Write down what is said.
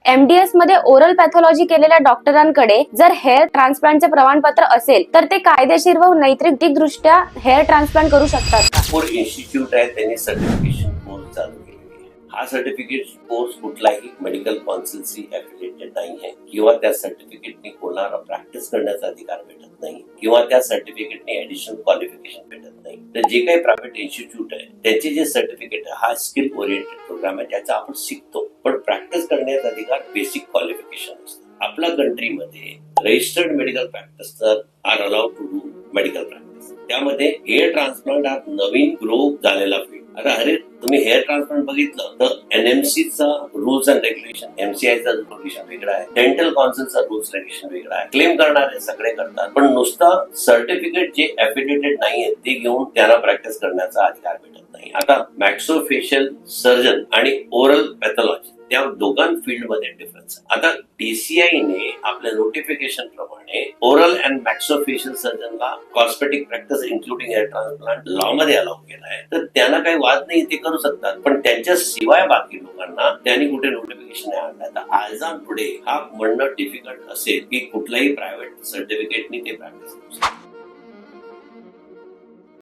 MDS मध्ये oral pathology केलेल्या डॉक्टरांकडे जर हेअर ट्रान्सप्लांटचे प्रमाणपत्र असेल तर ते कायदेशीर व नैतिकदृष्ट्या हेअर ट्रान्सप्लांट करू शकतात का? नागपूर इन्स्टिट्यूट आहे, त्यांनी सर्टिफिकेशन कोर्स चालू केलेली आहे. हा सर्टिफिकेट कोर्स कुठलाही मेडिकल काउन्सिलशी ऍफिलिएटेड नाही आहे किंवा त्या सर्टिफिकेटनी कोणाला प्रॅक्टिस करण्याचा अधिकार भेटत नाही किंवा त्या सर्टिफिकेटने ऍडिशनल क्वालिफिकेशन भेटत नाही. तर जे काही प्रायव्हेट इन्स्टिट्यूट आहे त्यांचे जे सर्टिफिकेट आहे हा स्किल ओरिएंटेड प्रोग्राम आहे, ज्याचा आपण शिकतो, पण प्रॅक्टिस करण्याचा अधिकार बेसिक क्वालिफिकेशन असतं. आपल्या कंट्रीमध्ये registered medical practitioner are allowed to do medical practice. त्यामध्ये हेअर ट्रान्सप्लांट हा नवीन ग्रो झालेला फील्ड. आता अरे तुम्ही हेअर ट्रान्सप्लांट बघितलं तर NMCचा रूल्स अँड रेग्युलेशन, MCIचा रेग्युलेशन वेगळा आहे, डेंटल काउन्सिलचा रूल्स रेग्युलेशन वेगळा आहे. क्लेम करणारे सगळे करतात, पण नुसतं सर्टिफिकेट जे एफिडेटेड नाहीये ते घेऊन त्यांना प्रॅक्टिस करण्याचा अधिकार भेटत नाही. आता मॅक्सोफेशियल सर्जन आणि ओरल पॅथॉलॉजी त्या दोघां फील्ड मध्ये डिफरन्स आहे. आता DCIने आपल्या नोटिफिकेशन प्रमाणे ओरल अँड मॅक्सोफेशियल सर्जनला cosmetic practice including hair transplant law मध्ये अलाउ केला आहे. तर त्यांना काही वाद नाही, ते करू शकतात, पण त्यांच्या शिवाय बाकी लोकांना त्यांनी कुठे नोटिफिकेशन नाही आणलं. तर आज ऑन टुडे हा म्हणणं डिफिकल्ट असेल की कुठलाही प्रायव्हेट सर्टिफिकेटनी ते प्रॅक्टिस करू शकतात.